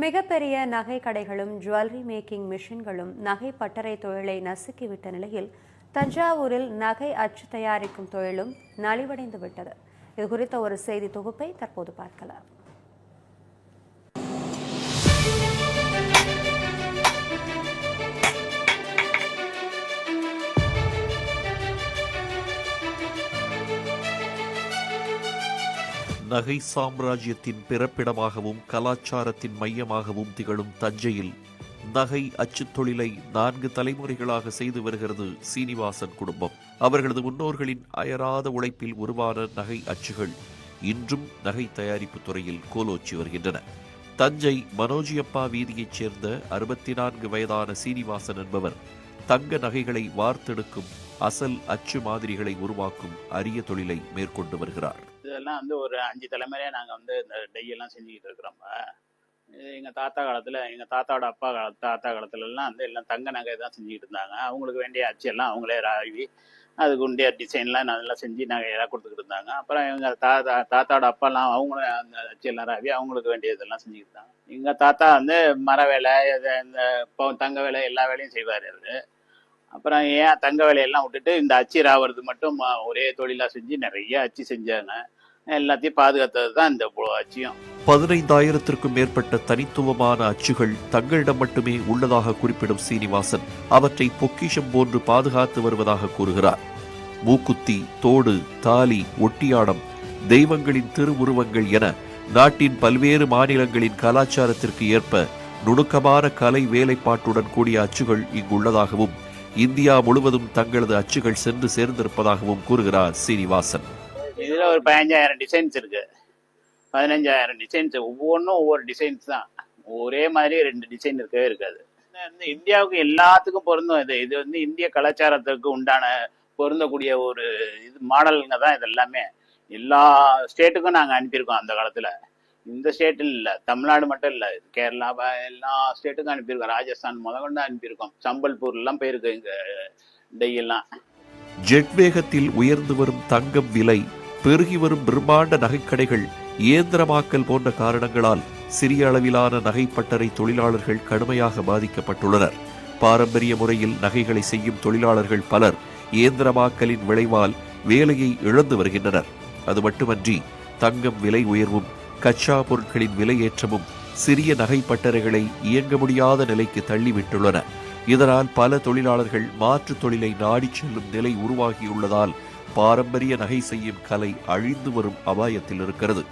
மிகப்பெரிய நகை கடைகளும் ஜுவல்லரி மேக்கிங் மிஷின்களும் நகை பட்டறை தொழிலை நசுக்கிவிட்ட நிலையில் தஞ்சாவூரில் நகை அச்சு தயாரிக்கும் தொழிலும் நலிவடைந்து விட்டது. இதுகுறித்த ஒரு செய்தி தொகுப்பை தற்போது பார்க்கலாம். நகை சாம்ராஜ்யத்தின் பிறப்பிடமாகவும் கலாச்சாரத்தின் மையமாகவும் திகழும் தஞ்சையில் நகை அச்சுத் தொழிலை 4 தலைமுறைகளாக செய்து வருகிறது சீனிவாசன் குடும்பம். அவர்களது முன்னோர்களின் அயராத உழைப்பில் உருவான நகை அச்சுகள் இன்றும் நகை தயாரிப்பு துறையில் கோலோச்சி வருகின்றன. தஞ்சை மனோஜியப்பா வீதியைச் சேர்ந்த 64 வயதான சீனிவாசன் என்பவர் தங்க நகைகளை வார்த்தெடுக்கும் அசல் அச்சு மாதிரிகளை உருவாக்கும் அரிய தொழிலை மேற்கொண்டு வருகிறார். இதெல்லாம் ஒரு 5 தலைமுறையாக நாங்கள் இந்த டெய்யெல்லாம் செஞ்சுக்கிட்டு இருக்கிறோம். எங்கள் தாத்தா காலத்தில், எங்கள் தாத்தாவோட அப்பா தாத்தா காலத்துலலாம் எல்லாம் தங்க நகை தான் செஞ்சுக்கிட்டு இருந்தாங்க. அவங்களுக்கு வேண்டிய அச்செல்லாம் அவங்களே ராவி அதுக்கு உண்டிய டிசைன்லாம் நல்லா செஞ்சு நகையெல்லாம் கொடுத்துக்கிட்டு இருந்தாங்க. அப்புறம் எங்கள் தாத்தாவோட அப்பாலாம் அவங்களும் அந்த அச்செல்லாம் ராவி அவங்களுக்கு வேண்டியதெல்லாம் செஞ்சுக்கிட்டு இருந்தாங்க. எங்கள் தாத்தா மர வேலை, இந்த தங்க வேலை எல்லா வேலையும் செய்வார். அப்புறம் ஏன் தங்க வேலையெல்லாம் விட்டுட்டு இந்த அச்சு ராவது மட்டும் ஒரே தொழிலாக செஞ்சு நிறைய அச்சு செஞ்சாங்க. எல்லாத்தையும் பாதுகாத்தது தான் இந்த அச்சியும். 15,000த்திற்கும் மேற்பட்ட தனித்துவமான அச்சுகள் தங்களிடம் மட்டுமே உள்ளதாக குறிப்பிடும் சீனிவாசன் அவற்றை பொக்கிஷம் போன்று பாதுகாத்து வருவதாக கூறுகிறார். மூக்குத்தி, தோடு, தாலி, ஒட்டியாடம், தெய்வங்களின் திருவுருவங்கள் என நாட்டின் பல்வேறு மாநிலங்களின் கலாச்சாரத்திற்கு ஏற்ப நுணுக்கமான கலை வேலைப்பாட்டுடன் கூடிய அச்சுகள் இங்குள்ளதாகவும் இந்தியா முழுவதும் தங்களது அச்சுகள் சென்று சேர்ந்திருப்பதாகவும் கூறுகிறார் சீனிவாசன். இதுல ஒரு 15,000 டிசைன்ஸ் இருக்கு. 15,000 டிசைன்ஸ், ஒவ்வொன்றும் ஒவ்வொரு டிசைன்ஸ் தான். ஒரே மாதிரி 2 டிசைன் இருக்கவே இருக்காது. இந்தியாவுக்கு எல்லாத்துக்கும் பொருந்தும். இது இந்திய கலாச்சாரத்துக்கு உண்டான பொருந்தக்கூடிய ஒரு மாடலுங்க தான். இது எல்லாமே எல்லா ஸ்டேட்டுக்கும் நாங்கள் அனுப்பியிருக்கோம். அந்த காலத்துல இந்த ஸ்டேட்டில் இல்லை, தமிழ்நாடு மட்டும் இல்லை, கேரளா எல்லா ஸ்டேட்டுக்கும் அனுப்பியிருக்கோம். ராஜஸ்தான் முதற்கொண்டு அனுப்பியிருக்கோம். சம்பல்பூர்லாம் போயிருக்கு இங்க டெய்யெல்லாம். ஜெட் வேகத்தில் உயர்ந்து வரும் தங்கம் விலை, பெருகி வரும் பிரம்மாண்ட நகைக்கடைகள், இயந்திரமாக்கல் போன்ற காரணங்களால் சிறிய அளவிலான நகைப்பட்டறை தொழிலாளர்கள் கடுமையாக பாதிக்கப்பட்டுள்ளனர். பாரம்பரிய முறையில் நகைகளை செய்யும் தொழிலாளர்கள் பலர் இயந்திரமாக்கலின் விளைவால் வேலையை இழந்து வருகின்றனர். அது மட்டுமன்றி தங்கம் விலை உயர்வும் கச்சா பொருட்களின் விலையேற்றமும் சிறிய நகைப்பட்டறைகளை இயங்க முடியாத நிலைக்கு தள்ளிவிட்டுள்ளன. இதனால் பல தொழிலாளர்கள் மாற்று தொழிலை நாடி செல்லும் நிலை உருவாகியுள்ளதால் பாரம்பரிய நகை செய்யும் கலை அழிந்து வரும் அபாயத்தில் இருக்கிறது.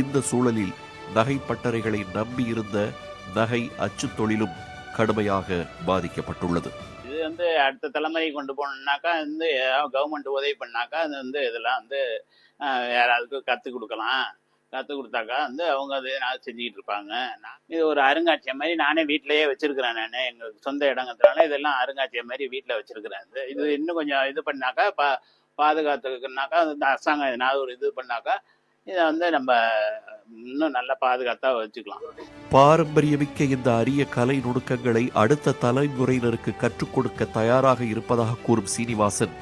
இந்த சூழலில் நகைப்பட்டறைகளை நம்பியிருந்த நகை அச்சு தொழிலும் கடுமையாக பாதிக்கப்பட்டுள்ளது. இது அடுத்த தலைமுறை கொண்டு போனோம்னாக்கா கவர்மெண்ட் உதவி பண்ணாக்கா இதெல்லாம் யாராவது கற்றுக் கொடுக்கலாம். கற்றுக் கொடுத்தாக்கா அவங்க அதை செஞ்சுக்கிட்டு இருப்பாங்க. இது ஒரு அருங்காட்சியம் மாதிரி நானே வீட்டிலேயே வச்சிருக்கிறேன். நான் எங்களுக்கு சொந்த இடங்கிறதுனால இதெல்லாம் அருங்காட்சியம் மாதிரி வீட்டில் வச்சிருக்கிறேன். இது இன்னும் கொஞ்சம் இது பண்ணாக்கா பாதுகாத்துக்குனாக்கா அரசாங்கம் எதனாவது ஒரு இது பண்ணாக்கா இதை நம்ம இன்னும் நல்லா பாதுகாத்தா வச்சுக்கலாம். பாரம்பரியமிக்க இந்த அரிய கலை நுணுக்கங்களை அடுத்த தலைமுறையினருக்கு கற்றுக் கொடுக்க தயாராக இருப்பதாக கூறும் சீனிவாசன்,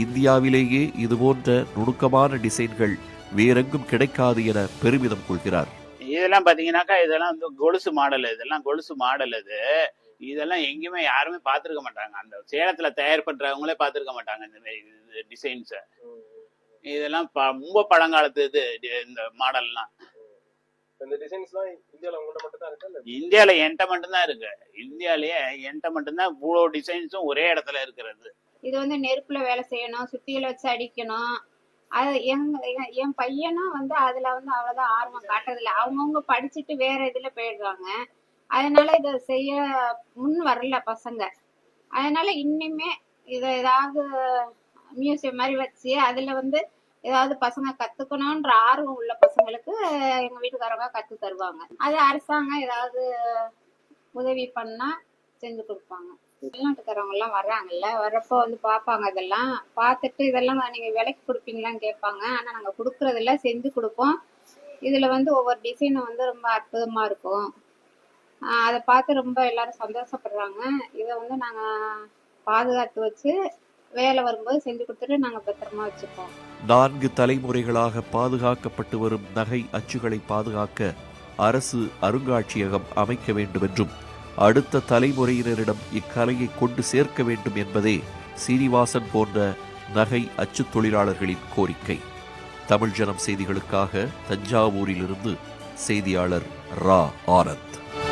இந்தியாவிலேயே இதுபோன்ற நுணுக்கமான டிசைன்கள் வேறெங்கும் கிடைக்காது என பெருமிதம் கொள்கிறார். இதெல்லாம் பாத்தீங்கன்னாக்கா இதெல்லாம் கொலுசு மாடல். இதெல்லாம் கொலுசு மாடல். இதெல்லாம் எங்கேயுமே யாருமே பார்த்துருக்க மாட்டாங்க. அந்த சேலத்துல தயார் பண்றவங்களே பார்த்துருக்க மாட்டாங்க இந்த டிசைன்ஸை. இதெல்லாம் ரொம்ப பழங்காலத்து இந்த மாடல்லாம். இந்தியால என்கிட்ட மட்டும்தான் இருக்கு. இந்தியாலயே என்கிட்ட மட்டும்தான் இவ்வளோ டிசைன்ஸும் ஒரே இடத்துல இருக்கிறது. இது நெருப்புல வேலை செய்யணும், சுத்தியில வச்சு அடிக்கணும். அது என் பையனும் அதுல அவ்வளவுதான் ஆர்வம் காட்டுறதில்ல. அவங்கவுங்க படிச்சுட்டு வேற இதுல போயிடுறாங்க. அதனால இத செய்ய முன் வரல பசங்க. அதனால இன்னுமே இத ஏதாவது மியூசியம் மாதிரி வச்சு அதுல ஏதாவது பசங்க கத்துக்கணும்ன்ற ஆர்வம் உள்ள பசங்களுக்கு எங்க வீட்டுக்காரங்க கத்து தருவாங்க. அது அரசாங்கம் ஏதாவது உதவி பண்ணா செஞ்சு கொடுப்பாங்க. வெளிநாட்டுக்காரவங்க எல்லாம் வர்றாங்கல்ல, வர்றப்போ பார்ப்பாங்க. இதெல்லாம் பார்த்துட்டு இதெல்லாம் நீங்க விலைக்கு கொடுப்பீங்களான்னு கேட்பாங்க. ஆனா நாங்க கொடுக்கறதில்ல, செஞ்சு கொடுப்போம். இதுல ஒவ்வொரு டிசைனும் ரொம்ப அற்புதமா இருக்கும். அதை பார்த்து ரொம்ப எல்லாரும் சந்தோஷப்படுறாங்க. இதை நாங்க பாதுகாத்து வச்சு வேலை வரும்போது செஞ்சு கொடுத்துட்டு நாங்க பத்திரமா வச்சுப்போம். 4 தலைமுறைகளாக பாதுகாக்கப்பட்டு வரும் நகை அச்சுகளை பாதுகாக்க அரசு அருங்காட்சியகம் அமைக்க வேண்டும் என்றும் அடுத்த தலைமுறையினரிடம் இக்கலையை கொண்டு சேர்க்க வேண்டும் என்பதே சீனிவாசன் போன்ற நகை அச்சுத் தொழிலாளர்களின் கோரிக்கை. தமிழ் ஜனம் செய்திகளுக்காக தஞ்சாவூரிலிருந்து செய்தியாளர் ரா ஆனந்த்.